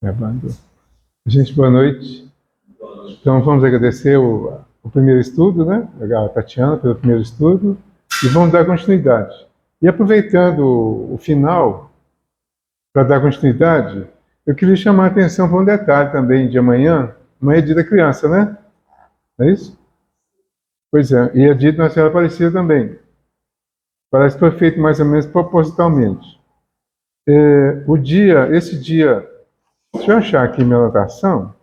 Gravando. Gente, boa noite. Então, vamos agradecer o primeiro estudo, né? A Tatiana pelo primeiro estudo, e vamos dar continuidade. E aproveitando o final, para dar continuidade, eu queria chamar a atenção para um detalhe também de amanhã é dia da criança, né? Não é isso? Pois é, e é dia de Nossa Senhora Aparecida também. Parece que foi feito mais ou menos propositalmente. Esse dia, deixa eu achar aqui minha anotação.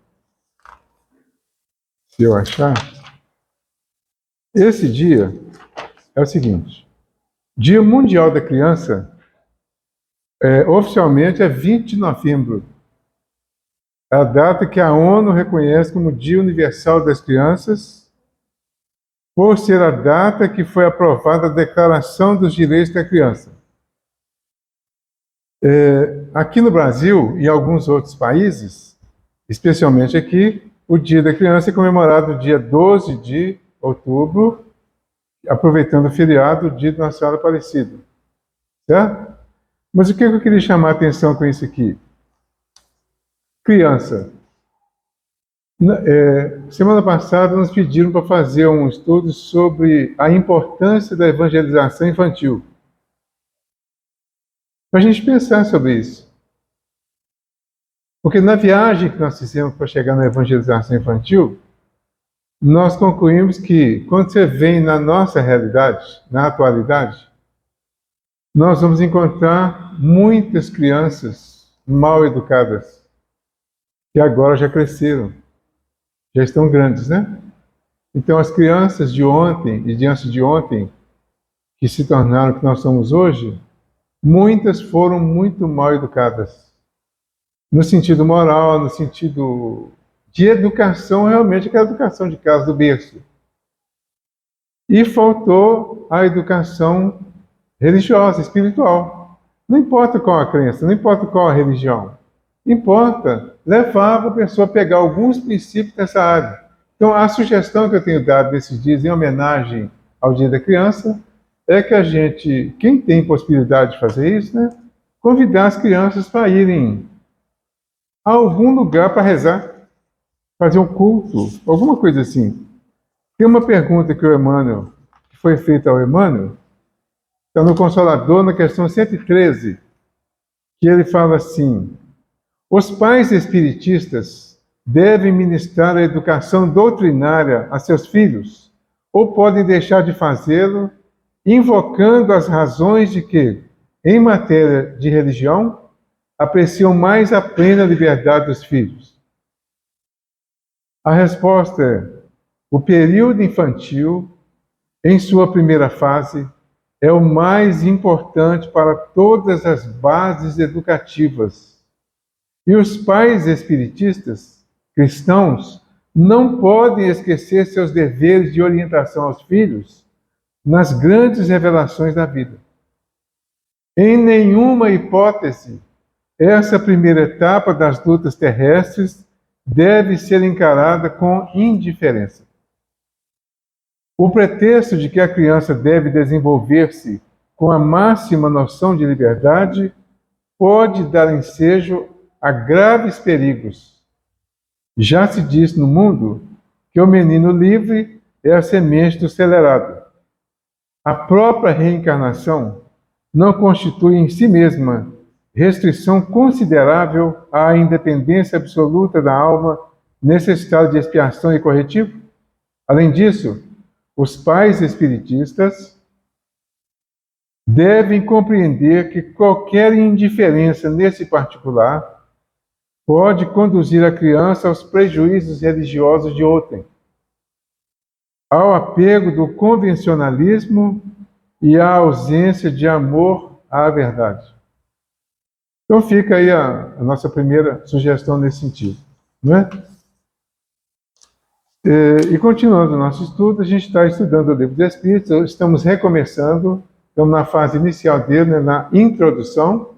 Se eu achar. Esse dia é o seguinte: Dia Mundial da Criança, oficialmente é 20 de novembro. É a data que a ONU reconhece como Dia Universal das Crianças, por ser a data que foi aprovada a Declaração dos Direitos da Criança. Aqui no Brasil e em alguns outros países, especialmente aqui, o Dia da Criança é comemorado dia 12 de outubro, aproveitando o feriado, o Dia de Nossa Senhora Aparecida. Certo? Mas o que eu queria chamar a atenção com isso aqui? Criança. Semana passada nos pediram para fazer um estudo sobre a importância da evangelização infantil. Para a gente pensar sobre isso. Porque na viagem que nós fizemos para chegar na evangelização infantil, nós concluímos que quando você vem na nossa realidade, na atualidade, nós vamos encontrar muitas crianças mal educadas, que agora já cresceram, já estão grandes, né? Então as crianças de ontem e de antes de ontem, que se tornaram o que nós somos hoje, muitas foram muito mal educadas. No sentido moral, no sentido de educação, realmente aquela educação de casa do berço. E faltou a educação religiosa, espiritual. Não importa qual a crença, não importa qual a religião. Importa levar a pessoa a pegar alguns princípios dessa área. Então, a sugestão que eu tenho dado nesses dias, em homenagem ao Dia da Criança, é que a gente, quem tem possibilidade de fazer isso, né, convidar as crianças para irem a algum lugar para rezar, fazer um culto, alguma coisa assim. Tem uma pergunta que foi feita ao Emmanuel, está no Consolador, na questão 113, que ele fala assim: os pais espiritistas devem ministrar a educação doutrinária a seus filhos, ou podem deixar de fazê-lo, invocando as razões de que, em matéria de religião, apreciam mais a plena liberdade dos filhos. A resposta é: o período infantil, em sua primeira fase, é o mais importante para todas as bases educativas. E os pais espiritistas, cristãos, não podem esquecer seus deveres de orientação aos filhos nas grandes revelações da vida. Em nenhuma hipótese, essa primeira etapa das lutas terrestres deve ser encarada com indiferença. O pretexto de que a criança deve desenvolver-se com a máxima noção de liberdade pode dar ensejo a graves perigos. Já se diz no mundo que o menino livre é a semente do celerado. A própria reencarnação não constitui em si mesma restrição considerável à independência absoluta da alma necessitada de expiação e corretivo? Além disso, os pais espiritistas devem compreender que qualquer indiferença nesse particular pode conduzir a criança aos prejuízos religiosos de outrem, ao apego do convencionalismo e à ausência de amor à verdade. Então fica aí a nossa primeira sugestão nesse sentido, não é? E continuando o nosso estudo, a gente está estudando o Livro dos Espíritos, estamos recomeçando, estamos na fase inicial dele, né, na introdução,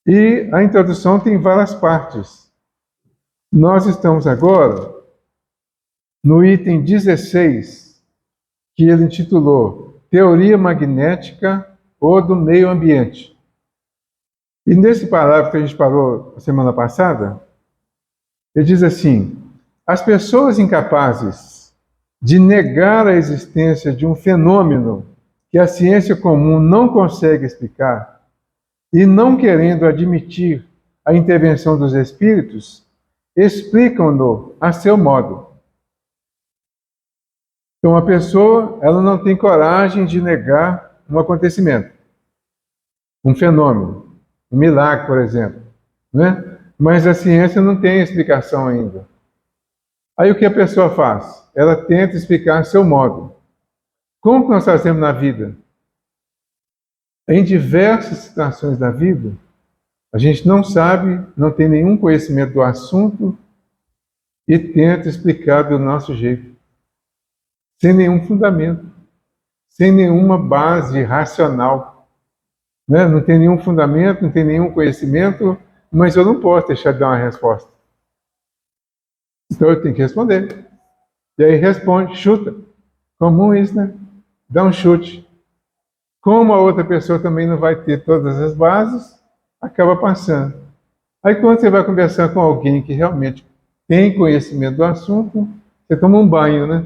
e a introdução tem várias partes. Nós estamos agora no item 16, que ele intitulou Teoria Magnética ou do Meio Ambiente. E nesse parágrafo que a gente parou semana passada, ele diz assim: as pessoas incapazes de negar a existência de um fenômeno que a ciência comum não consegue explicar e não querendo admitir a intervenção dos espíritos, explicam-no a seu modo. Então, a pessoa, ela não tem coragem de negar um acontecimento, um fenômeno, um milagre, por exemplo, né? Mas a ciência não tem explicação ainda. Aí o que a pessoa faz? Ela tenta explicar a seu modo. Como que nós fazemos na vida? Em diversas situações da vida, a gente não sabe, não tem nenhum conhecimento do assunto e tenta explicar do nosso jeito, sem nenhum fundamento, sem nenhuma base racional, né? Não tem nenhum fundamento, não tem nenhum conhecimento, mas eu não posso deixar de dar uma resposta. Então eu tenho que responder. E aí responde, chuta. Comum isso, né? Dá um chute. Como a outra pessoa também não vai ter todas as bases, acaba passando. Aí quando você vai conversar com alguém que realmente tem conhecimento do assunto, você toma um banho, né?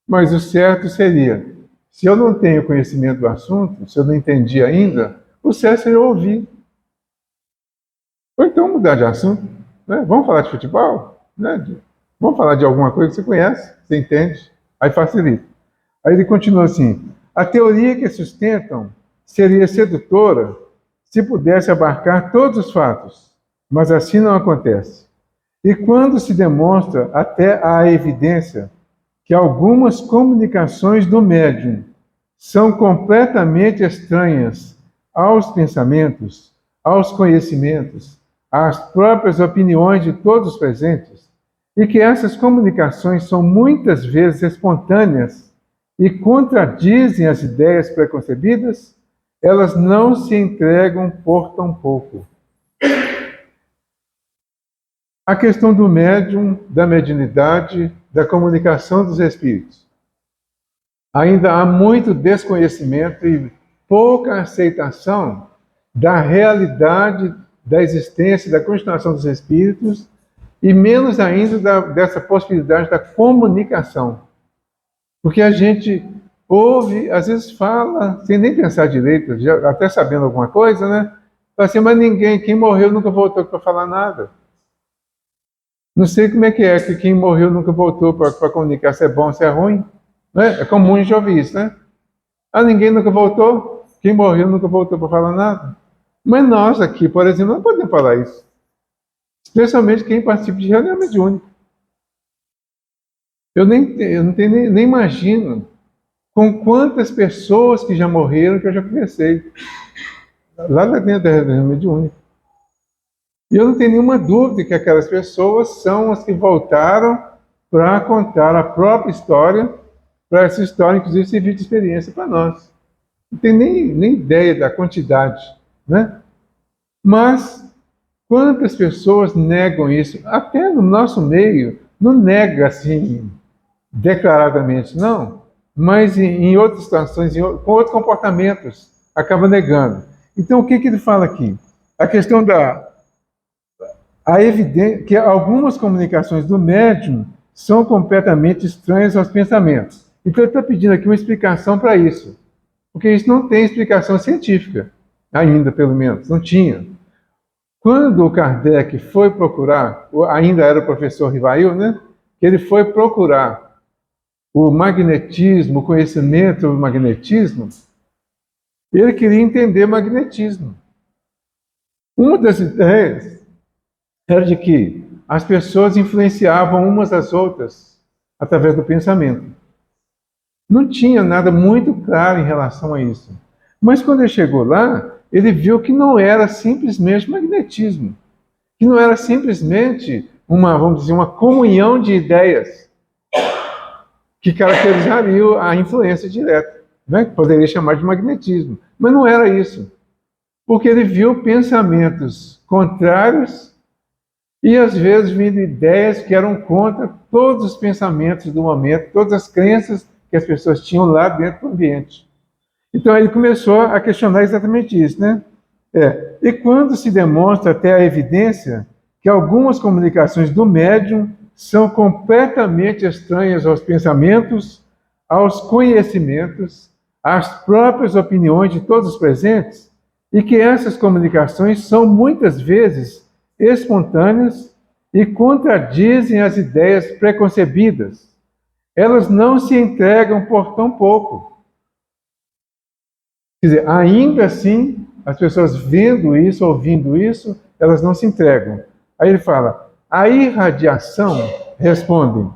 Mas o certo seria, se eu não tenho conhecimento do assunto, se eu não entendi ainda, o certo seria eu ouvir. Ou então mudar de assunto, né? Vamos falar de futebol? Né? Vamos falar de alguma coisa que você conhece, você entende, aí facilita. Aí ele continua assim: a teoria que sustentam seria sedutora se pudesse abarcar todos os fatos, mas assim não acontece. E quando se demonstra até a evidência que algumas comunicações do médium são completamente estranhas aos pensamentos, aos conhecimentos, às próprias opiniões de todos os presentes, e que essas comunicações são muitas vezes espontâneas e contradizem as ideias preconcebidas, elas não se entregam por tão pouco. A questão do médium, da mediunidade, da comunicação dos espíritos. Ainda há muito desconhecimento e pouca aceitação da realidade da existência, da continuação dos espíritos, e menos ainda dessa possibilidade da comunicação. Porque a gente ouve, às vezes fala, sem nem pensar direito, já, até sabendo alguma coisa, né? Fala assim, mas ninguém, quem morreu nunca voltou para falar nada. Não sei como é que quem morreu nunca voltou para comunicar se é bom, se é ruim. Né? É comum a gente ouvir isso, né? Ah, ninguém nunca voltou? Quem morreu nunca voltou para falar nada? Mas nós aqui, por exemplo, não podemos falar isso. Especialmente quem participa de reunião mediúnica. Eu não tenho, nem imagino com quantas pessoas que já morreram que eu já conversei. Lá dentro da reunião mediúnica. E eu não tenho nenhuma dúvida que aquelas pessoas são as que voltaram para contar a própria história, para essa história, inclusive, servir de experiência para nós. Não tenho nem ideia da quantidade, né? Mas quantas pessoas negam isso? Até no nosso meio, não nega assim, declaradamente, não, mas em outras situações, com outros comportamentos, acaba negando. Então, o que ele fala aqui? A questão a evidência que algumas comunicações do médium são completamente estranhas aos pensamentos. Então, ele está pedindo aqui uma explicação para isso, porque isso não tem explicação científica, ainda pelo menos, não tinha. Quando o Kardec foi procurar, ainda era o professor Rivail, né? Que ele foi procurar o magnetismo, o conhecimento do magnetismo, ele queria entender magnetismo. Uma das ideias era de que as pessoas influenciavam umas às outras através do pensamento. Não tinha nada muito claro em relação a isso. Mas quando ele chegou lá, ele viu que não era simplesmente magnetismo, que não era simplesmente vamos dizer, uma comunhão de ideias que caracterizaria a influência direta, né? Que poderia chamar de magnetismo. Mas não era isso. Porque ele viu pensamentos contrários e às vezes vindo ideias que eram contra todos os pensamentos do momento, todas as crenças que as pessoas tinham lá dentro do ambiente. Então ele começou a questionar exatamente isso, né? E quando se demonstra até a evidência que algumas comunicações do médium são completamente estranhas aos pensamentos, aos conhecimentos, às próprias opiniões de todos os presentes, e que essas comunicações são muitas vezes espontâneas e contradizem as ideias preconcebidas. Elas não se entregam por tão pouco. Quer dizer, ainda assim, as pessoas vendo isso, ouvindo isso, elas não se entregam. Aí ele fala, a irradiação, responde,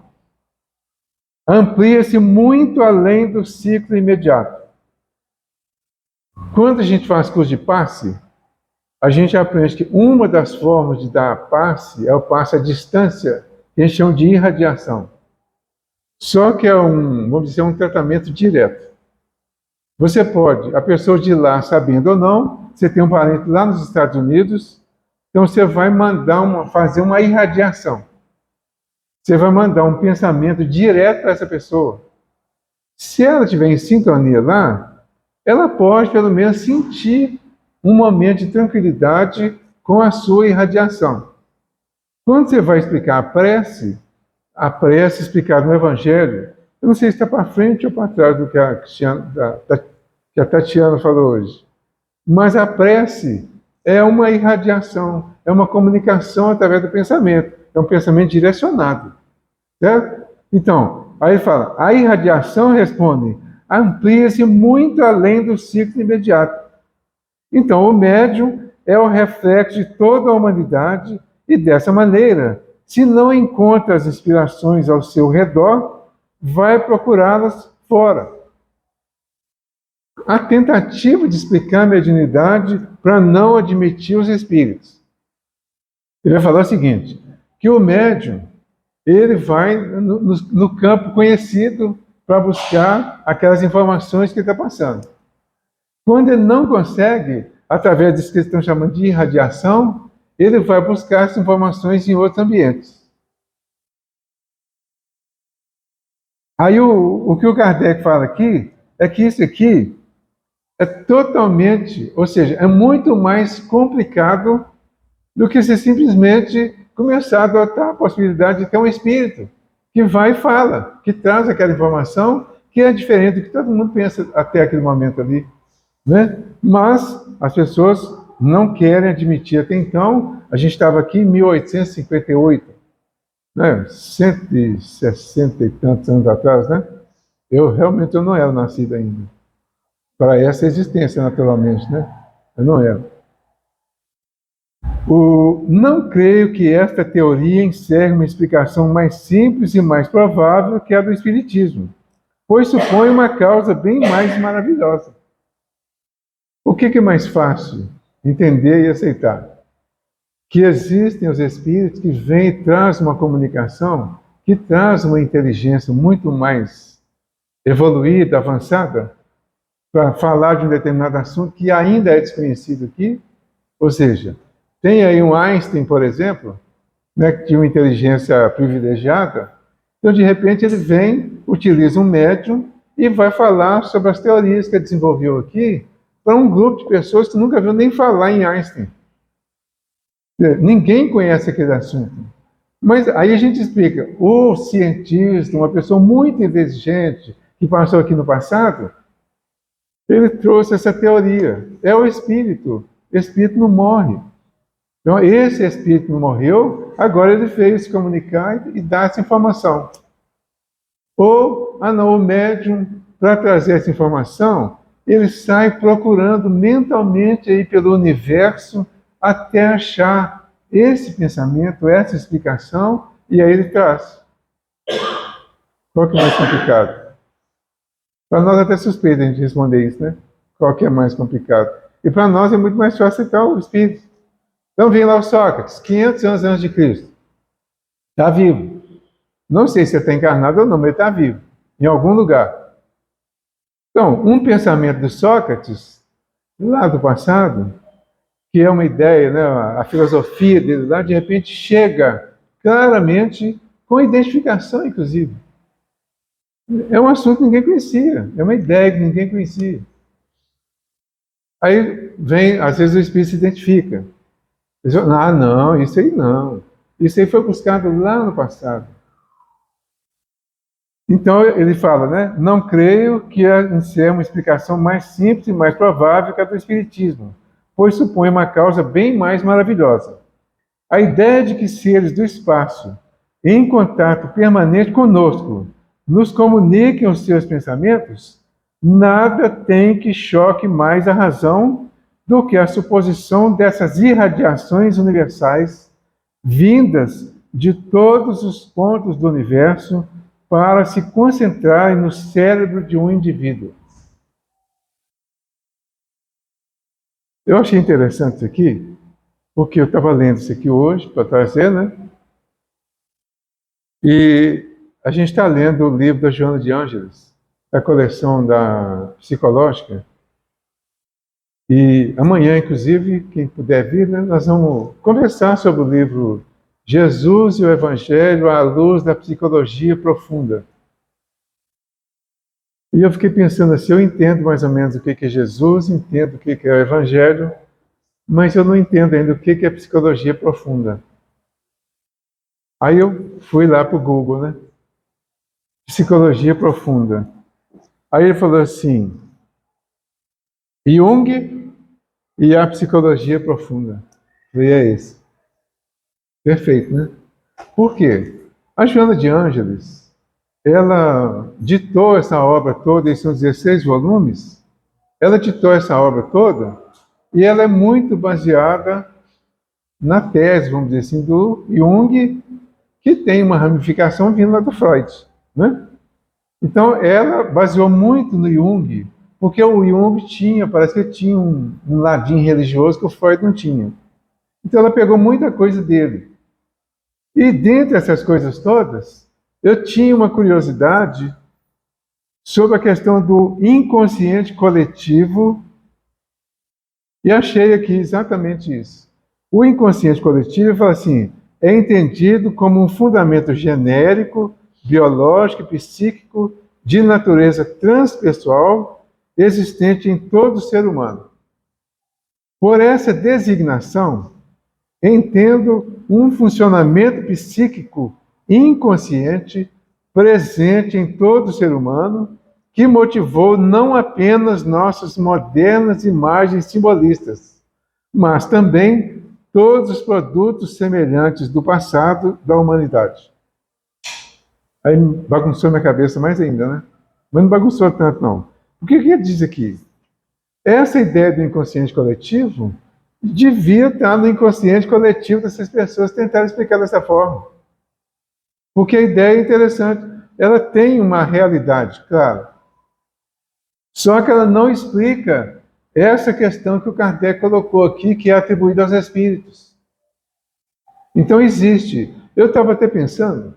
amplia-se muito além do ciclo imediato. Quando a gente faz curso de passe, a gente aprende que uma das formas de dar passe é o passe à distância, que a gente chama de irradiação. Só que vamos dizer, um tratamento direto. Você pode, a pessoa de lá, sabendo ou não, você tem um parente lá nos Estados Unidos, então você vai fazer uma irradiação. Você vai mandar um pensamento direto para essa pessoa. Se ela estiver em sintonia lá, ela pode, pelo menos, sentir um momento de tranquilidade com a sua irradiação. Quando você vai explicar a prece explicada no Evangelho, eu não sei se está para frente ou para trás do que que a Tatiana falou hoje, mas a prece é uma irradiação, é uma comunicação através do pensamento, é um pensamento direcionado, certo? Então, aí ele fala, a irradiação, responde, amplia-se muito além do ciclo imediato. Então, o médium é o reflexo de toda a humanidade e, dessa maneira, se não encontra as inspirações ao seu redor, vai procurá-las fora. A tentativa de explicar a mediunidade para não admitir os espíritos. Ele vai falar o seguinte, que o médium, ele vai no campo conhecido para buscar aquelas informações que ele está passando. Quando ele não consegue, através disso que eles estão chamando de irradiação, ele vai buscar essas informações em outros ambientes. Aí o que o Kardec fala aqui é que isso aqui é totalmente, ou seja, é muito mais complicado do que se simplesmente começar a adotar a possibilidade de ter um espírito que vai e fala, que traz aquela informação que é diferente do que todo mundo pensa até aquele momento ali, né? Mas as pessoas não querem admitir. Até então, a gente estava aqui em 1858, né? 160 e tantos anos atrás, né? Eu não era nascido ainda. Para essa existência, naturalmente, né? Eu não era. Não creio que esta teoria encerre uma explicação mais simples e mais provável que a do Espiritismo, pois supõe uma causa bem mais maravilhosa. O que é mais fácil entender e aceitar? Que existem os espíritos que vêm e trazem uma comunicação, que traz uma inteligência muito mais evoluída, avançada, para falar de um determinado assunto que ainda é desconhecido aqui. Ou seja, tem aí um Einstein, por exemplo, né, que tinha uma inteligência privilegiada, então de repente ele vem, utiliza um médium e vai falar sobre as teorias que ele desenvolveu aqui para um grupo de pessoas que nunca viu nem falar em Einstein. Ninguém conhece aquele assunto. Mas aí a gente explica, o cientista, uma pessoa muito inteligente que passou aqui no passado, ele trouxe essa teoria. É o espírito. O espírito não morre. Então, esse espírito não morreu, agora ele veio se comunicar e dar essa informação. Ou, não, o médium, para trazer essa informação, ele sai procurando mentalmente aí pelo universo até achar esse pensamento, essa explicação, e aí ele traz. Qual que é mais complicado? Para nós é até suspeito a gente responder isso, né? Qual que é mais complicado? E para nós é muito mais fácil aceitar o espírito. Então vem lá o Sócrates, 500 anos antes de Cristo. Está vivo. Não sei se ele está encarnado ou não, mas ele está vivo. Em algum lugar. Então, um pensamento do Sócrates, lá do passado, que é uma ideia, né, a filosofia dele lá, de repente chega claramente com identificação, inclusive. É um assunto que ninguém conhecia, é uma ideia que ninguém conhecia. Aí vem, às vezes o espírito se identifica. Ele diz, ah, não, isso aí não. Isso aí foi buscado lá no passado. Então ele fala, né? Não creio que em ser uma explicação mais simples e mais provável que a do Espiritismo, pois supõe uma causa bem mais maravilhosa. A ideia de que seres do espaço, em contato permanente conosco, nos comuniquem os seus pensamentos, nada tem que choque mais a razão do que a suposição dessas irradiações universais vindas de todos os pontos do universo para se concentrarem no cérebro de um indivíduo. Eu achei interessante isso aqui, porque eu estava lendo isso aqui hoje para trazer, né? E a gente está lendo o livro da Joana de Ângeles, da coleção da Psicológica. E amanhã, inclusive, quem puder vir, né, nós vamos conversar sobre o livro Jesus e o Evangelho à luz da psicologia profunda. E eu fiquei pensando assim, eu entendo mais ou menos o que é Jesus, entendo o que é o Evangelho, mas eu não entendo ainda o que é psicologia profunda. Aí eu fui lá para o Google, né? Psicologia profunda. Aí ele falou assim, Jung e a psicologia profunda. E é esse. Perfeito, né? Por quê? A Joana de Ângeles, ela ditou essa obra toda, esses são 16 volumes, ela ditou essa obra toda e ela é muito baseada na tese, vamos dizer assim, do Jung, que tem uma ramificação vindo lá do Freud, né? Então, ela baseou muito no Jung, porque o Jung tinha, parece que tinha um ladinho religioso que o Freud não tinha. Então, ela pegou muita coisa dele. E dentre essas coisas todas, eu tinha uma curiosidade sobre a questão do inconsciente coletivo e achei aqui exatamente isso. O inconsciente coletivo, fala assim, é entendido como um fundamento genérico, biológico e psíquico de natureza transpessoal existente em todo ser humano. Por essa designação, entendo um funcionamento psíquico inconsciente presente em todo ser humano que motivou não apenas nossas modernas imagens simbolistas, mas também todos os produtos semelhantes do passado da humanidade. Aí bagunçou minha cabeça mais ainda, né? Mas não bagunçou tanto, não. O que ele diz aqui? Essa ideia do inconsciente coletivo devia estar no inconsciente coletivo dessas pessoas tentarem explicar dessa forma. Porque a ideia é interessante. Ela tem uma realidade, claro. Só que ela não explica essa questão que o Kardec colocou aqui, que é atribuída aos espíritos. Então existe. Eu estava até pensando,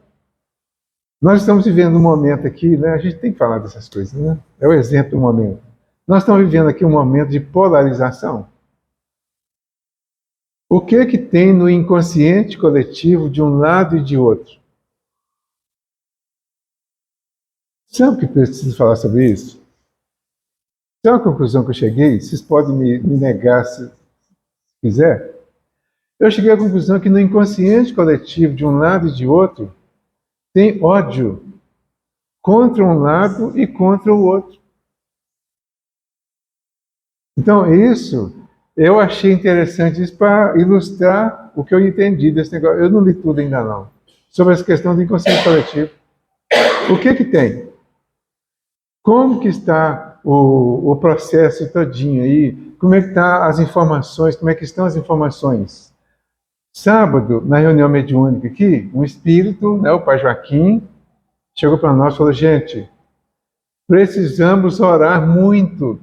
nós estamos vivendo um momento aqui, né? A gente tem que falar dessas coisas, né? É o exemplo do momento. Nós estamos vivendo aqui um momento de polarização. O que tem no inconsciente coletivo de um lado e de outro? Sabe o que preciso falar sobre isso? Sabe a conclusão que eu cheguei? Vocês podem me negar se quiser. Eu cheguei à conclusão que no inconsciente coletivo de um lado e de outro tem ódio contra um lado e contra o outro. Então, isso eu achei interessante isso para ilustrar o que eu entendi desse negócio. Eu não li tudo ainda não. Sobre essa questão do inconsciente coletivo. O que tem? Como que está o processo todinho aí? Como é que estão as informações? Como é que estão as informações? Sábado, na reunião mediúnica aqui, um espírito, né, o pai Joaquim, chegou para nós e falou, gente, precisamos orar muito.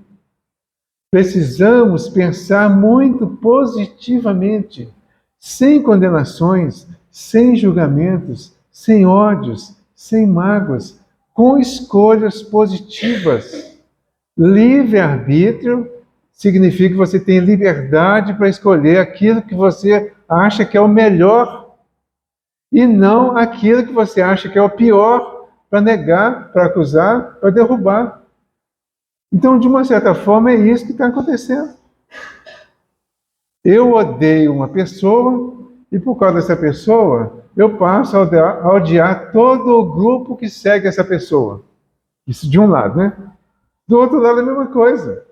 Precisamos pensar muito positivamente, sem condenações, sem julgamentos, sem ódios, sem mágoas, com escolhas positivas. Livre-arbítrio significa que você tem liberdade para escolher aquilo que você acha que é o melhor e não aquilo que você acha que é o pior para negar, para acusar, para derrubar. Então, de uma certa forma, é isso que está acontecendo. Eu odeio uma pessoa e por causa dessa pessoa, eu passo a odiar todo o grupo que segue essa pessoa. Isso de um lado, né? Do outro lado é a mesma coisa.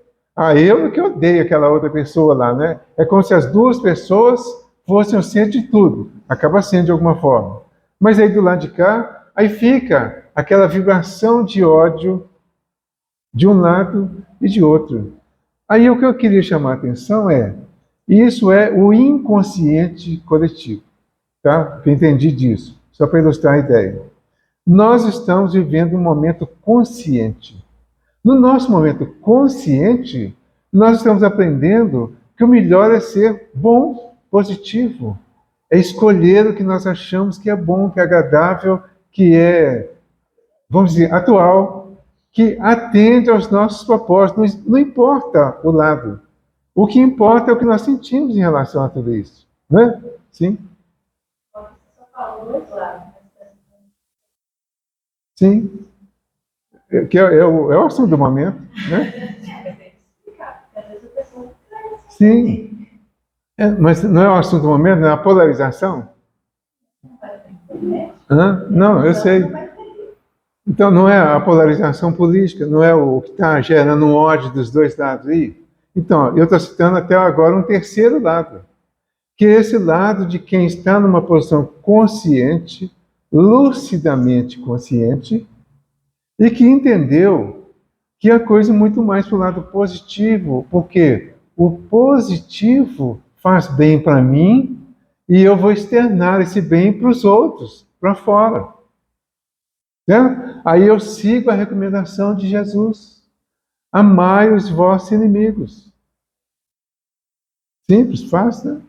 Eu que odeio aquela outra pessoa lá, né? É como se as duas pessoas fossem o centro de tudo. Acaba sendo de alguma forma. Mas aí do lado de cá, aí fica aquela vibração de ódio de um lado e de outro. Aí o que eu queria chamar a atenção isso é o inconsciente coletivo, tá? Eu entendi disso, só para ilustrar a ideia. Nós estamos vivendo um momento consciente. No nosso momento consciente, nós estamos aprendendo que o melhor é ser bom, positivo. É escolher o que nós achamos que é bom, que é agradável, que é, vamos dizer, atual, que atende aos nossos propósitos. Não importa o lado. O que importa é o que nós sentimos em relação a tudo isso. Né? Sim? Sim. Que é o assunto do momento. Né? Sim. Mas não é o assunto do momento, não é a polarização? Não, eu sei. Então não é a polarização política, não é o que está gerando um ódio dos dois lados aí? Então, eu estou citando até agora um terceiro lado, que é esse lado de quem está numa posição consciente, lucidamente consciente, e que entendeu que a coisa é muito mais para o lado positivo, porque o positivo faz bem para mim e eu vou externar esse bem para os outros, para fora. Né? Aí eu sigo a recomendação de Jesus. Amai os vossos inimigos. Simples, fácil, né?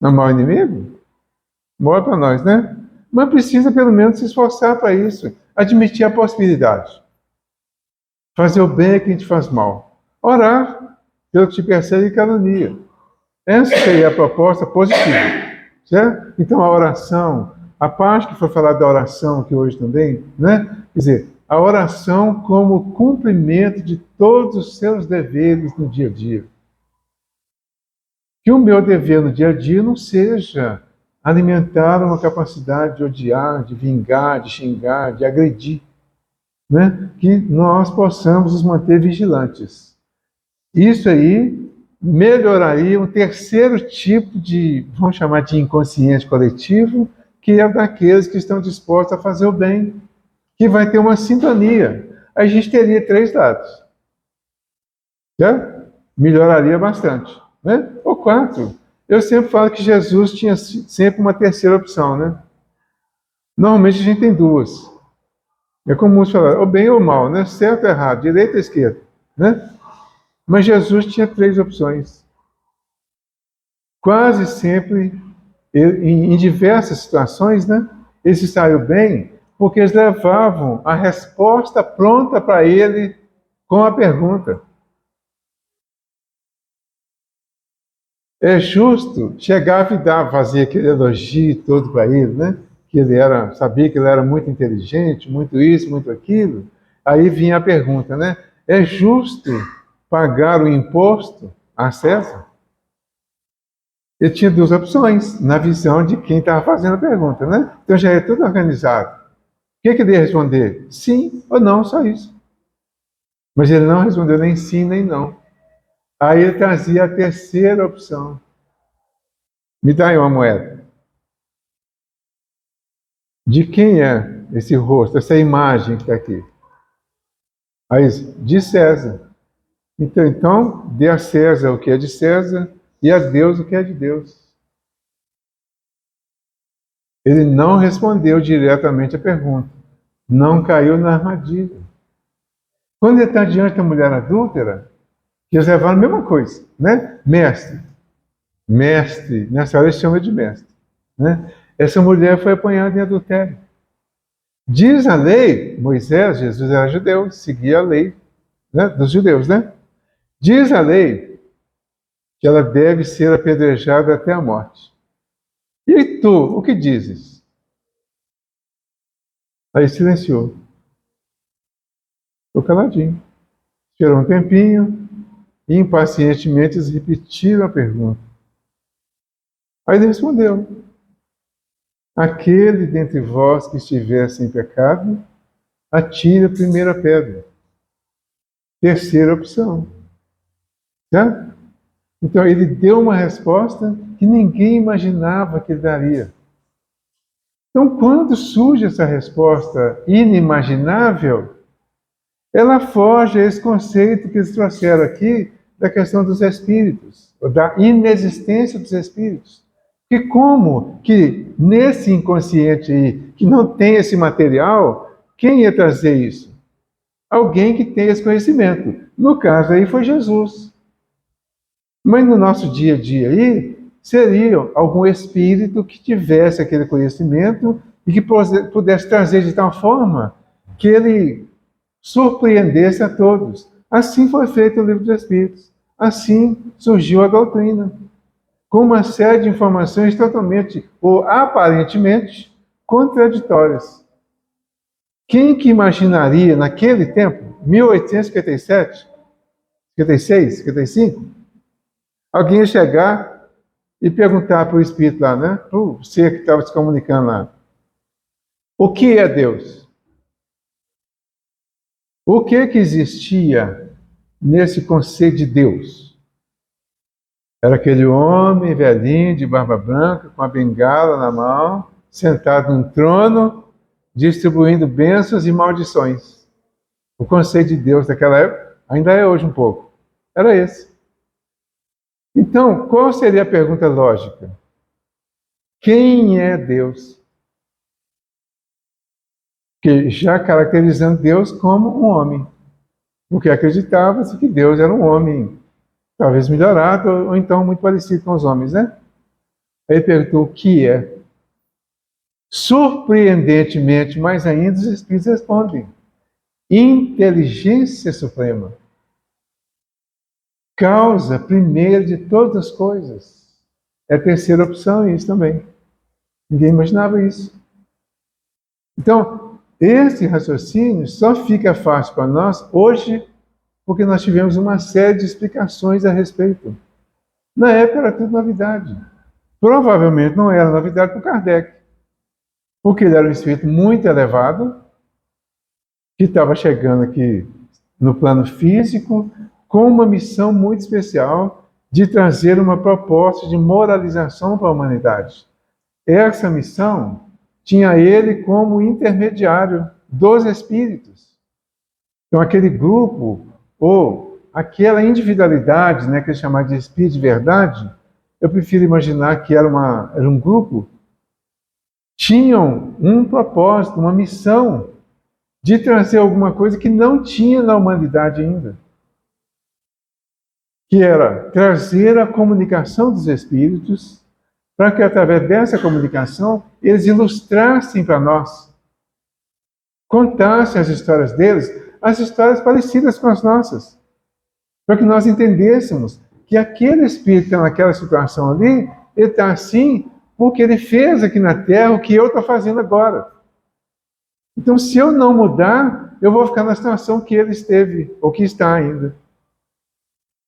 Amar o inimigo? Bora para nós, né? Mas precisa pelo menos se esforçar para isso. Admitir a possibilidade. Fazer o bem é que a gente faz mal. Orar pelo que te persegue e calunia. Essa seria a proposta positiva. Certo? Então a oração, a parte que foi falada da oração aqui hoje também, né? Quer dizer, a oração como cumprimento de todos os seus deveres no dia a dia. Que o meu dever no dia a dia não seja alimentar uma capacidade de odiar, de vingar, de xingar, de agredir. Né? Que nós possamos nos manter vigilantes. Isso aí melhoraria um terceiro tipo de, vamos chamar de inconsciente coletivo, que é daqueles que estão dispostos a fazer o bem, que vai ter uma sintonia. A gente teria três lados. Certo? Melhoraria bastante. Né? Ou quatro. Eu sempre falo que Jesus tinha sempre uma terceira opção. Né? Normalmente a gente tem duas. É comum falar, ou bem ou mal, né? Certo ou errado, direita ou esquerda. Né? Mas Jesus tinha três opções. Quase sempre, em diversas situações, né? Ele se saiu bem porque eles levavam a resposta pronta para ele com a pergunta. É justo, chegava e dava, fazia aquele elogio todo para ele, né? Que ele era, sabia que ele era muito inteligente, muito isso, muito aquilo. Aí vinha a pergunta, né? É justo pagar o imposto a César? Ele tinha duas opções, na visão de quem estava fazendo a pergunta, né? Então já é tudo organizado. O que ele ia responder? Sim ou não, só isso. Mas ele não respondeu nem sim nem não. Aí ele trazia a terceira opção. Me dá aí uma moeda. De quem é esse rosto, essa imagem que está aqui? Aí, de César. Então, dê a César o que é de César e a Deus o que é de Deus. Ele não respondeu diretamente a pergunta. Não caiu na armadilha. Quando ele está diante da mulher adúltera, eles levaram a mesma coisa, né? Mestre. Mestre. Nessa hora ele chama de mestre. Né? Essa mulher foi apanhada em adultério. Diz a lei, Moisés, Jesus era judeu, seguia a lei, né, dos judeus, né? Diz a lei que ela deve ser apedrejada até a morte. E tu, o que dizes? Aí silenciou. Ficou caladinho. Esperou um tempinho, E impacientemente eles repetiram a pergunta. Aí ele respondeu: aquele dentre vós que estiver sem pecado, atire a primeira pedra. Terceira opção. Tá? Então ele deu uma resposta que ninguém imaginava que ele daria. Então, quando surge essa resposta inimaginável, ela foge a esse conceito que eles trouxeram aqui da questão dos espíritos, ou da inexistência dos espíritos. E como que nesse inconsciente aí, que não tem esse material, quem ia trazer isso? Alguém que tem esse conhecimento. No caso aí foi Jesus. Mas no nosso dia a dia aí, seria algum espírito que tivesse aquele conhecimento e que pudesse trazer de tal forma que ele surpreendesse a todos. Assim foi feito o Livro dos Espíritos. Assim surgiu a doutrina, com uma série de informações totalmente, ou aparentemente, contraditórias. Quem que imaginaria, naquele tempo, 1857, 56, 55, alguém ia chegar e perguntar para o espírito lá, né? Para o ser que estava se comunicando lá: o que é Deus? O que existia nesse conceito de Deus? Era aquele homem velhinho, de barba branca, com a bengala na mão, sentado num trono, distribuindo bênçãos e maldições. O conceito de Deus daquela época, ainda é hoje um pouco, era esse. Então, qual seria a pergunta lógica? Quem é Deus? Que já caracterizando Deus como um homem. Porque acreditava-se que Deus era um homem, talvez melhorado, ou então muito parecido com os homens, né? Aí ele perguntou o que é. Surpreendentemente, mais ainda, os Espíritos respondem: inteligência suprema. Causa primeira de todas as coisas. É a terceira opção isso também. Ninguém imaginava isso. Então, esse raciocínio só fica fácil para nós hoje porque nós tivemos uma série de explicações a respeito. Na época era tudo novidade. Provavelmente não era novidade para o Kardec, porque ele era um espírito muito elevado, que estava chegando aqui no plano físico, com uma missão muito especial de trazer uma proposta de moralização para a humanidade. Essa missão tinha ele como intermediário dos espíritos. Então, aquele grupo, ou aquela individualidade, né, que é chamada de espírito de verdade, eu prefiro imaginar que era um grupo, tinham um propósito, uma missão de trazer alguma coisa que não tinha na humanidade ainda. Que era trazer a comunicação dos espíritos, para que através dessa comunicação eles ilustrassem para nós, contassem as histórias deles, as histórias parecidas com as nossas, para que nós entendêssemos que aquele espírito que está naquela situação ali, ele está assim porque ele fez aqui na Terra o que eu estou fazendo agora. Então, se eu não mudar, eu vou ficar na situação que ele esteve, ou que está ainda.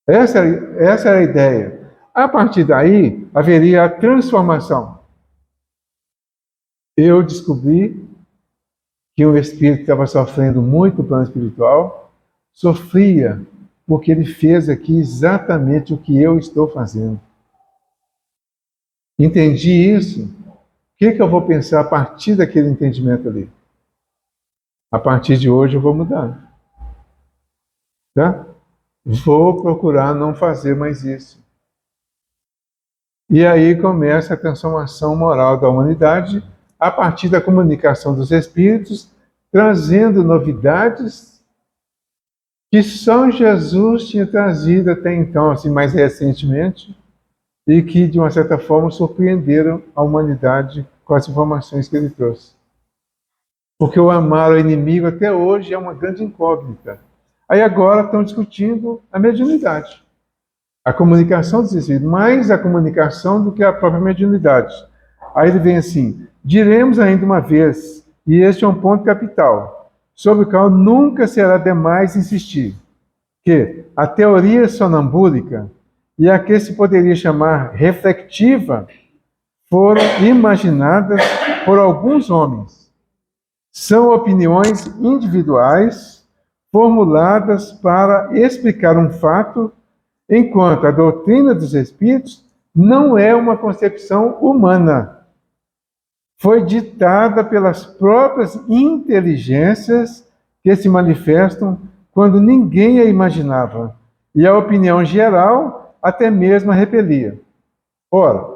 Essa era a ideia. A partir daí, haveria a transformação. Eu descobri que um espírito que estava sofrendo muito no plano espiritual, sofria porque ele fez aqui exatamente o que eu estou fazendo. Entendi isso. O que eu vou pensar a partir daquele entendimento ali? A partir de hoje eu vou mudar. Tá? Vou procurar não fazer mais isso. E aí começa a transformação moral da humanidade a partir da comunicação dos espíritos, trazendo novidades que só Jesus tinha trazido até então, assim, mais recentemente, e que, de uma certa forma, surpreenderam a humanidade com as informações que ele trouxe. Porque o amar o inimigo até hoje é uma grande incógnita. Aí agora estão discutindo a mediunidade. A comunicação dos espíritos, mais a comunicação do que a própria mediunidade. Aí ele vem assim: diremos ainda uma vez, e este é um ponto capital, sobre o qual nunca será demais insistir, que a teoria sonambúlica e a que se poderia chamar reflectiva foram imaginadas por alguns homens. São opiniões individuais formuladas para explicar um fato, enquanto a doutrina dos espíritos não é uma concepção humana. Foi ditada pelas próprias inteligências que se manifestam quando ninguém a imaginava, e a opinião geral até mesmo a repelia. Ora,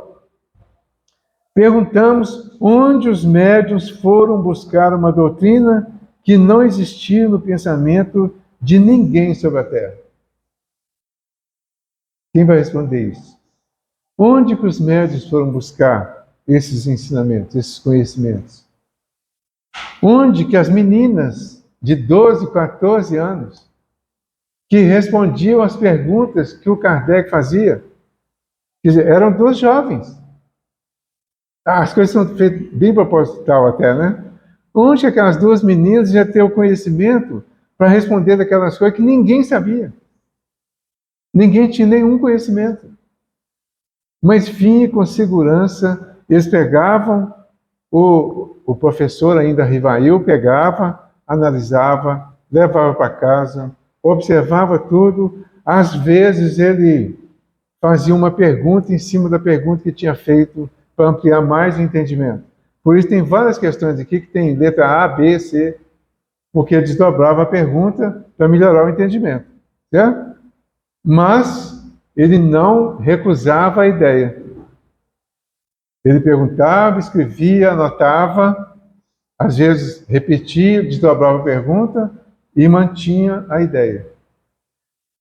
perguntamos onde os médiuns foram buscar uma doutrina que não existia no pensamento de ninguém sobre a Terra. Quem vai responder isso? Onde que os médiuns foram buscar esses ensinamentos, esses conhecimentos? Onde que as meninas de 12, 14 anos, que respondiam às perguntas que o Kardec fazia, quer dizer, eram duas jovens. As coisas são feitas bem proposital até, né? Onde aquelas duas meninas já têm o conhecimento para responder daquelas coisas que ninguém sabia? Ninguém tinha nenhum conhecimento. Mas vinha com segurança, eles pegavam, o professor ainda Rivail pegava, analisava, levava para casa, observava tudo. Às vezes ele fazia uma pergunta em cima da pergunta que tinha feito para ampliar mais o entendimento. Por isso tem várias questões aqui que tem letra A, B, C, porque ele desdobrava a pergunta para melhorar o entendimento, certo? Mas ele não recusava a ideia. Ele perguntava, escrevia, anotava, às vezes repetia, desdobrava a pergunta e mantinha a ideia.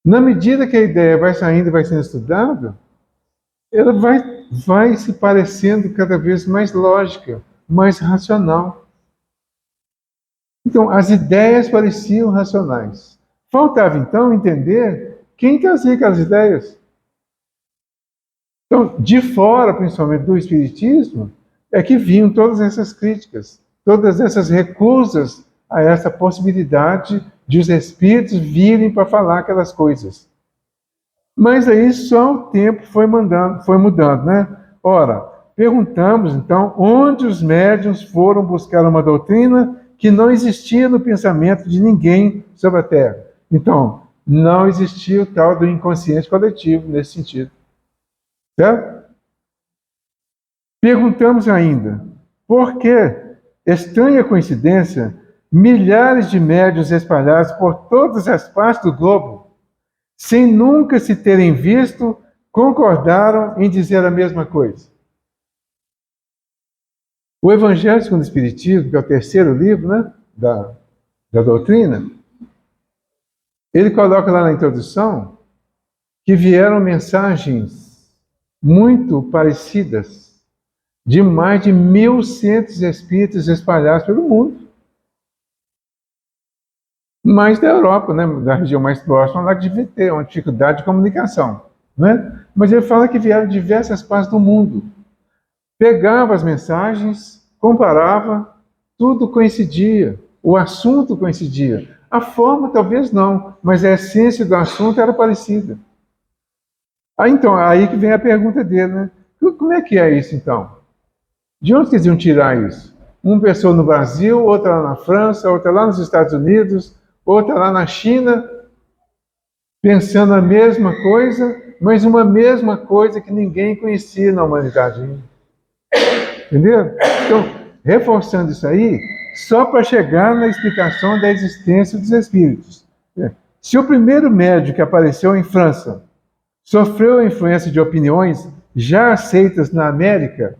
Na medida que a ideia vai saindo e vai sendo estudada, ela vai se parecendo cada vez mais lógica, mais racional. Então, as ideias pareciam racionais. Faltava, então, entender quem trazia aquelas ideias. Então, de fora, principalmente do Espiritismo, é que vinham todas essas críticas, todas essas recusas a essa possibilidade de os Espíritos virem para falar aquelas coisas. Mas aí só o tempo foi mudando, né? Ora, perguntamos, então, onde os médiuns foram buscar uma doutrina que não existia no pensamento de ninguém sobre a Terra. Então, não existia o tal do inconsciente coletivo nesse sentido. Certo? Perguntamos ainda, por que, estranha coincidência, milhares de médiuns espalhados por todas as partes do globo, sem nunca se terem visto, concordaram em dizer a mesma coisa? O Evangelho segundo o Espiritismo, que é o terceiro livro, né, da doutrina, ele coloca lá na introdução que vieram mensagens muito parecidas de mais de 1.100 espíritos espalhados pelo mundo. Mais da Europa, né, da região mais próxima, lá que devia ter uma dificuldade de comunicação. Né? Mas ele fala que vieram de diversas partes do mundo. Pegava as mensagens, comparava, tudo coincidia, o assunto coincidia. A forma talvez não, mas a essência do assunto era parecida. Então, aí que vem a pergunta dele, né? Como é que é isso então? De onde eles iam tirar isso? Uma pessoa no Brasil, outra lá na França, outra lá nos Estados Unidos, outra lá na China, pensando a mesma coisa, mas uma mesma coisa que ninguém conhecia na humanidade ainda. Entendeu? Então, reforçando isso aí, só para chegar na explicação da existência dos espíritos. Se o primeiro médium que apareceu em França sofreu a influência de opiniões já aceitas na América,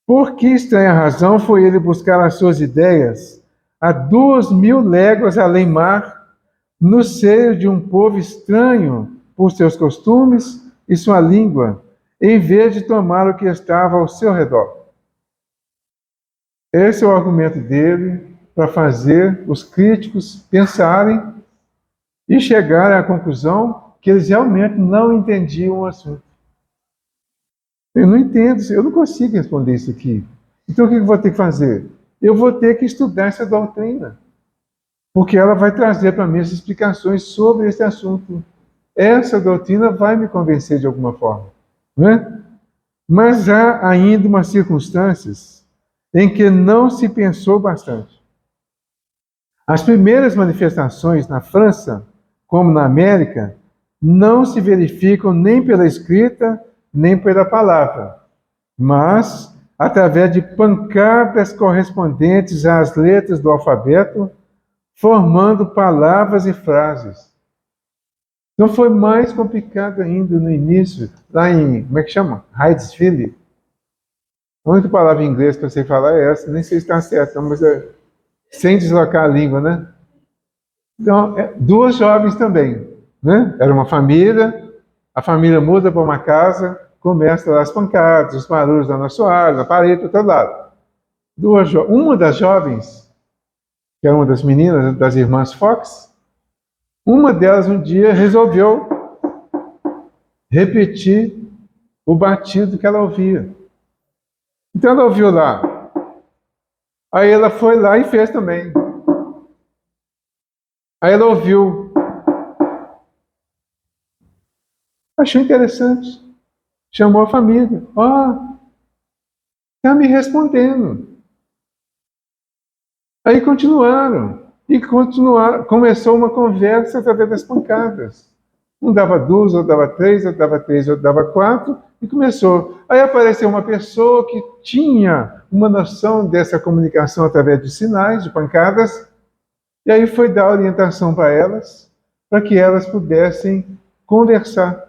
por que estranha razão foi ele buscar as suas ideias a 2.000 léguas além mar, no seio de um povo estranho por seus costumes e sua língua, em vez de tomar o que estava ao seu redor? Esse é o argumento dele para fazer os críticos pensarem e chegarem à conclusão que eles realmente não entendiam o assunto. Eu não entendo, eu não consigo responder isso aqui. Então o que eu vou ter que fazer? Eu vou ter que estudar essa doutrina. porque ela vai trazer para mim as explicações sobre esse assunto. Essa doutrina vai me convencer de alguma forma, né? Mas há ainda umas circunstâncias em que não se pensou bastante. As primeiras manifestações na França, como na América, não se verificam nem pela escrita, nem pela palavra, mas através de pancadas correspondentes às letras do alfabeto, formando palavras e frases. Então foi mais complicado ainda no início, lá em, como é que chama? Hydesville. A única palavra em inglês que eu sei falar é essa, nem sei se está certo, mas é sem deslocar a língua, né? Então, duas jovens também, né? Era uma família, a família muda para uma casa, começa lá as pancadas, os barulhos da nossa área, na parede, do todo lado. Uma das jovens, que era uma das meninas, das irmãs Fox, uma delas um dia resolveu repetir o batido que ela ouvia. Então ela ouviu lá. Aí ela foi lá e fez também. Aí ela ouviu. Achou interessante. Chamou a família. Ó, está me respondendo. Aí continuaram. E continuaram. Começou uma conversa através das pancadas. Um dava duas, outro dava três, outro dava três, outro dava quatro, e começou. Aí apareceu uma pessoa que tinha uma noção dessa comunicação através de sinais, de pancadas, e aí foi dar orientação para elas, para que elas pudessem conversar.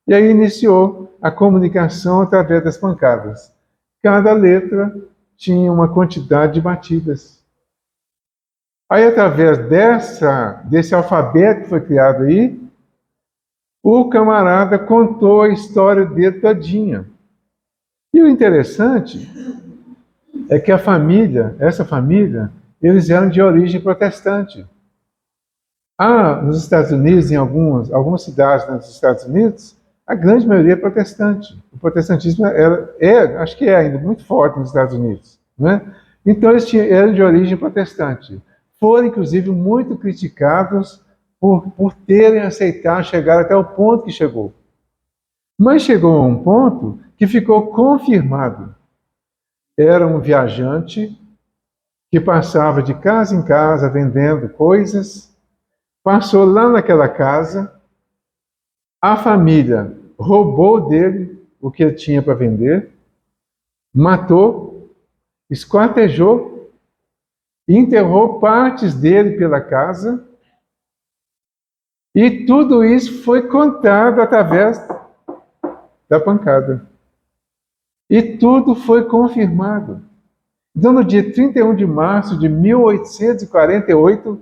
E aí iniciou a comunicação através das pancadas. Cada letra tinha uma quantidade de batidas. Aí, através desse alfabeto que foi criado aí, o camarada contou a história dele todinha. E o interessante é que essa família, eles eram de origem protestante. Nos Estados Unidos, em algumas cidades nos Estados Unidos, a grande maioria é protestante. O protestantismo acho que é ainda muito forte nos Estados Unidos, né? Então eles eram de origem protestante. Foram, inclusive, muito criticados por terem aceitado chegar até o ponto que chegou. Mas chegou a um ponto que ficou confirmado. Era um viajante que passava de casa em casa vendendo coisas, passou lá naquela casa, a família roubou dele o que ele tinha para vender, matou, esquartejou, enterrou partes dele pela casa, e tudo isso foi contado através da pancada. E tudo foi confirmado. Então, no dia 31 de março de 1848,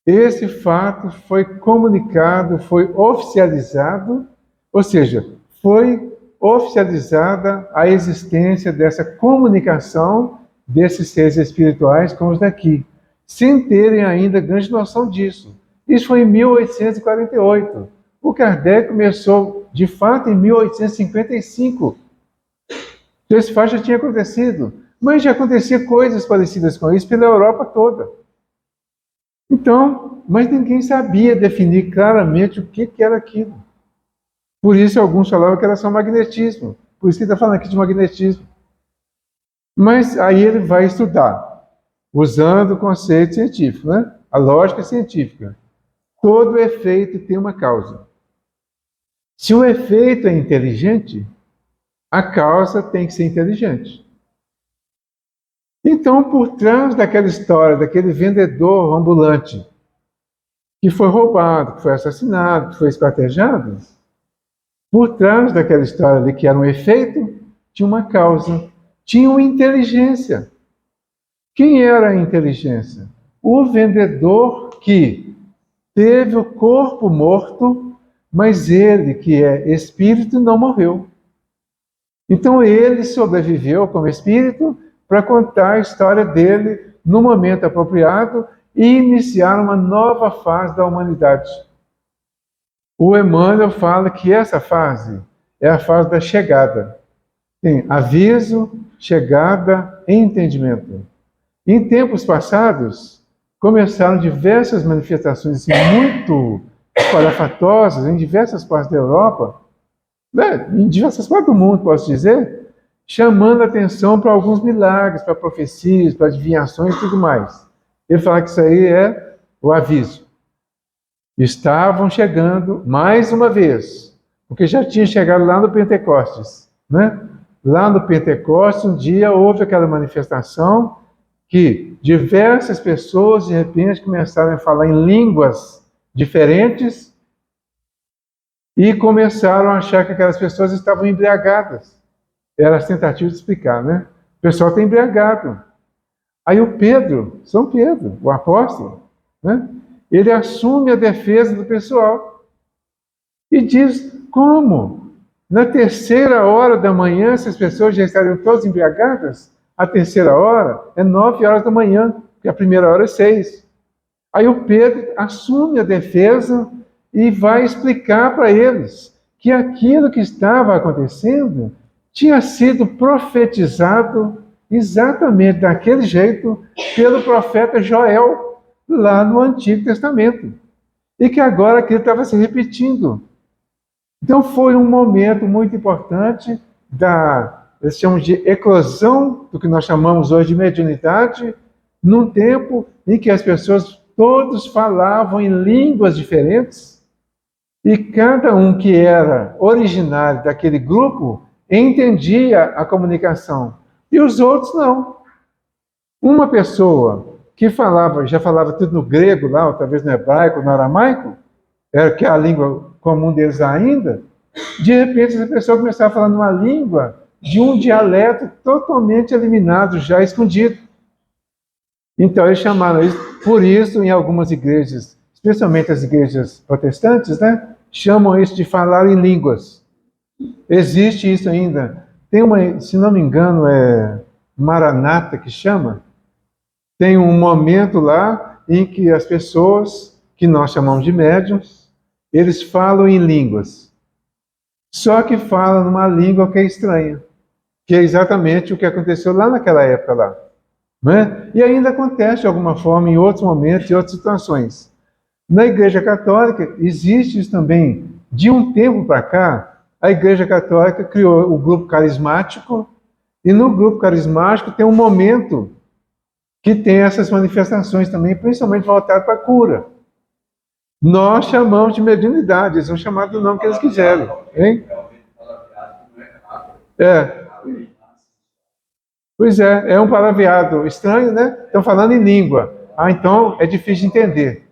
esse fato foi comunicado, foi oficializado, ou seja, foi oficializada a existência dessa comunicação desses seres espirituais com os daqui, sem terem ainda grande noção disso. Isso foi em 1848. O Kardec começou, de fato, em 1855. Então, esse fato já tinha acontecido, mas já acontecia coisas parecidas com isso pela Europa toda. Então, mas ninguém sabia definir claramente o que era aquilo. Por isso, alguns falavam que era só magnetismo. Por isso que ele está falando aqui de magnetismo. Mas aí ele vai estudar, usando o conceito científico, né? A lógica científica. Todo efeito tem uma causa. Se o efeito é inteligente, a causa tem que ser inteligente. Então, por trás daquela história, daquele vendedor ambulante que foi roubado, que foi assassinado, que foi esquartejado, por trás daquela história ali que era um efeito, tinha uma causa, tinha uma inteligência. Quem era a inteligência? O vendedor que teve o corpo morto, mas ele, que é espírito, não morreu. Então ele sobreviveu como espírito para contar a história dele no momento apropriado e iniciar uma nova fase da humanidade. O Emmanuel fala que essa fase é a fase da chegada. Tem aviso, chegada e entendimento. Em tempos passados, começaram diversas manifestações assim, muito espalhafatosas em diversas partes da Europa, né, em diversas partes do mundo, posso dizer, chamando a atenção para alguns milagres, para profecias, para adivinhações e tudo mais. Ele fala que isso aí é o aviso. Estavam chegando mais uma vez, porque já tinha chegado lá no Pentecostes, né? Lá no Pentecostes, um dia houve aquela manifestação que diversas pessoas, de repente, começaram a falar em línguas diferentes e começaram a achar que aquelas pessoas estavam embriagadas. Era as tentativas de explicar, né? O pessoal está embriagado. Aí o Pedro, São Pedro, o apóstolo, né? Ele assume a defesa do pessoal e diz: como? Na terceira hora da manhã, essas pessoas já estariam todas embriagadas? A terceira hora é 9 horas da manhã, e a primeira hora é 6. Aí o Pedro assume a defesa e vai explicar para eles que aquilo que estava acontecendo tinha sido profetizado exatamente daquele jeito pelo profeta Joel, lá no Antigo Testamento. E que agora aquilo estava se repetindo. Então foi um momento muito importante eles chamam de eclosão, do que nós chamamos hoje de mediunidade, num tempo em que as pessoas todos falavam em línguas diferentes e cada um que era originário daquele grupo entendia a comunicação e os outros não. Uma pessoa que já falava tudo no grego lá, ou talvez no hebraico, no aramaico, que é a língua comum deles ainda, de repente essa pessoa começava a falar numa língua de um dialeto totalmente eliminado, já escondido. Então eles chamaram isso, por isso em algumas igrejas, especialmente as igrejas protestantes, né, chamam isso de falar em línguas. Existe isso ainda. Tem uma, se não me engano, é Maranata que chama. Tem um momento lá em que as pessoas, que nós chamamos de médiuns, eles falam em línguas. Só que falam numa língua que é estranha, que é exatamente o que aconteceu lá naquela época lá. Né? E ainda acontece de alguma forma em outros momentos, em outras situações. Na Igreja Católica existe isso também. De um tempo para cá, a Igreja Católica criou o grupo carismático, e no grupo carismático tem um momento que tem essas manifestações também, principalmente voltado para a cura. Nós chamamos de mediunidade, eles vão chamar do nome que eles quiserem. Hein? É. Pois é um palavreado estranho, né? Estão falando em língua. Ah, então é difícil de entender.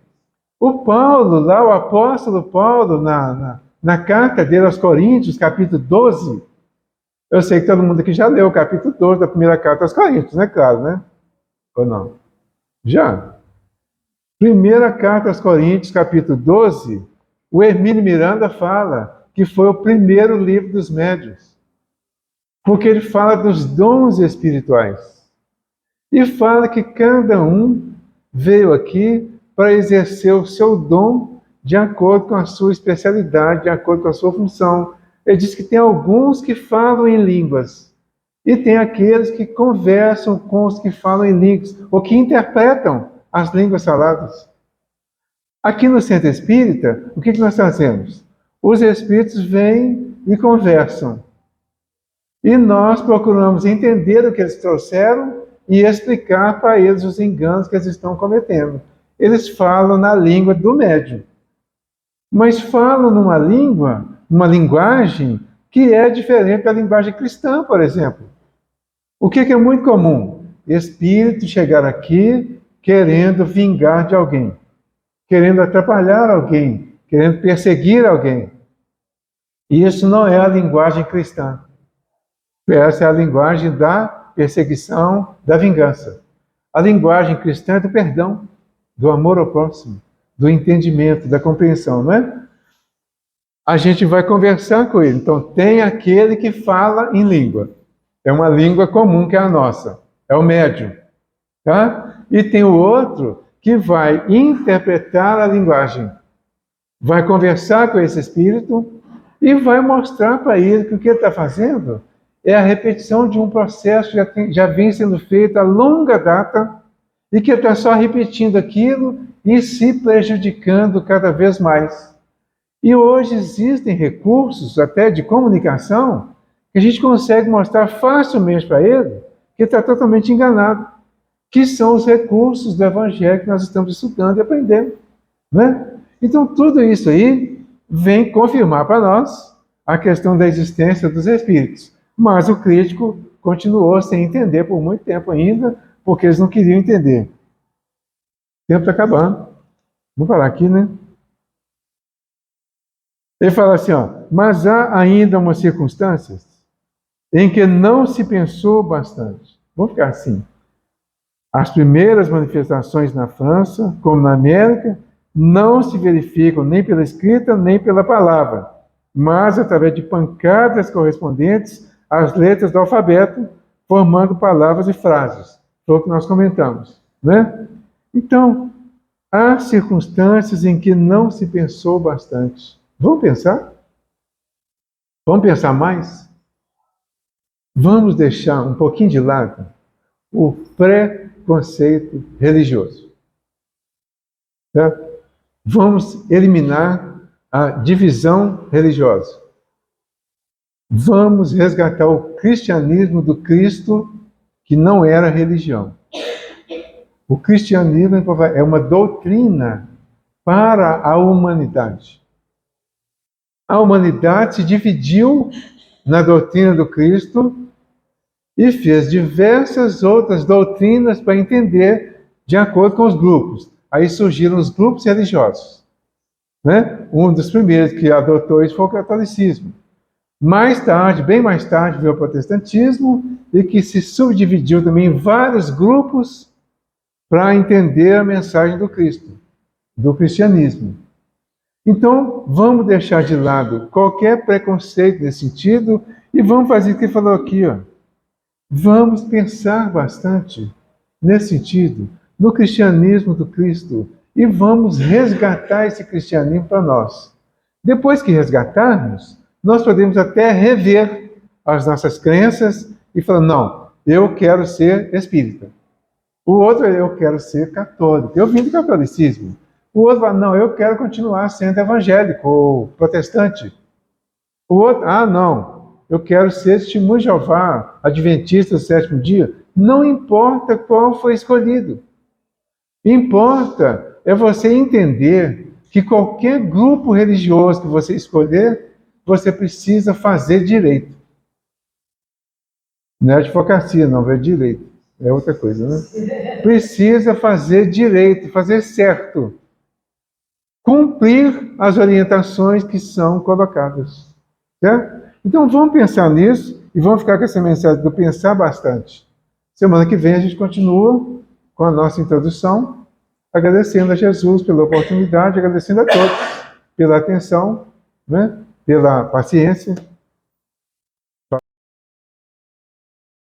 O Paulo, lá, o apóstolo Paulo, na carta dele aos Coríntios, capítulo 12, eu sei que todo mundo aqui já leu o capítulo 12 da primeira carta aos Coríntios, né? Claro, né? Ou não? Já. Primeira carta aos Coríntios, capítulo 12, o Hermínio Miranda fala que foi o primeiro livro dos médiuns. Porque ele fala dos dons espirituais. E fala que cada um veio aqui para exercer o seu dom de acordo com a sua especialidade, de acordo com a sua função. Ele diz que tem alguns que falam em línguas. E tem aqueles que conversam com os que falam em línguas, ou que interpretam as línguas faladas. Aqui no Centro Espírita, o que nós fazemos? Os espíritos vêm e conversam. E nós procuramos entender o que eles trouxeram e explicar para eles os enganos que eles estão cometendo. Eles falam na língua do médium, mas falam numa língua, uma linguagem que é diferente da linguagem cristã, por exemplo. O que é muito comum? Espíritos chegar aqui querendo vingar de alguém, querendo atrapalhar alguém, querendo perseguir alguém. E isso não é a linguagem cristã. Essa é a linguagem da perseguição, da vingança. A linguagem cristã é do perdão, do amor ao próximo, do entendimento, da compreensão, não é? A gente vai conversar com ele. Então, tem aquele que fala em língua. É uma língua comum que é a nossa. É o médium. Tá? E tem o outro que vai interpretar a linguagem. Vai conversar com esse espírito e vai mostrar para ele que o que ele está fazendo é a repetição de um processo que já vem sendo feito a longa data e que está só repetindo aquilo e se prejudicando cada vez mais. E hoje existem recursos até de comunicação que a gente consegue mostrar facilmente para ele que está totalmente enganado, que são os recursos do Evangelho que nós estamos estudando e aprendendo. Né? Então, tudo isso aí vem confirmar para nós a questão da existência dos espíritos. Mas o crítico continuou sem entender por muito tempo ainda, porque eles não queriam entender. O tempo está acabando. Vamos parar aqui, né? Ele fala assim, ó, mas há ainda umas circunstâncias em que não se pensou bastante. Vamos ficar assim. As primeiras manifestações na França, como na América, não se verificam nem pela escrita, nem pela palavra, mas através de pancadas correspondentes às letras do alfabeto, formando palavras e frases. Foi o que nós comentamos, né? Então, há circunstâncias em que não se pensou bastante. Vamos pensar? Vamos pensar mais? Vamos deixar um pouquinho de lado o preconceito religioso. Certo? Vamos eliminar a divisão religiosa. Vamos resgatar o cristianismo do Cristo, que não era religião. O cristianismo é uma doutrina para a humanidade. A humanidade se dividiu na doutrina do Cristo e fez diversas outras doutrinas para entender de acordo com os grupos. Aí surgiram os grupos religiosos. Né? Um dos primeiros que adotou isso foi o catolicismo. Mais tarde, bem mais tarde, veio o protestantismo e que se subdividiu também em vários grupos para entender a mensagem do Cristo, do cristianismo. Então, vamos deixar de lado qualquer preconceito nesse sentido e vamos fazer o que ele falou aqui, ó. Vamos pensar bastante nesse sentido, no cristianismo do Cristo, e vamos resgatar esse cristianismo para nós. Depois que resgatarmos, nós podemos até rever as nossas crenças e falar, não, eu quero ser espírita. O outro, eu quero ser católico. Eu vim do catolicismo. O outro fala, não, eu quero continuar sendo evangélico ou protestante. O outro, não, eu quero ser testemunho de Jeová, adventista do sétimo dia. Não importa qual foi escolhido. Importa é você entender que qualquer grupo religioso que você escolher, você precisa fazer direito. Não é advocacia, não, é direito. É outra coisa, né? Precisa fazer direito, fazer certo. Cumprir as orientações que são colocadas. Certo? Então vamos pensar nisso e vamos ficar com essa mensagem do pensar bastante. Semana que vem a gente continua com a nossa introdução, agradecendo a Jesus pela oportunidade, agradecendo a todos pela atenção, né? Pela paciência.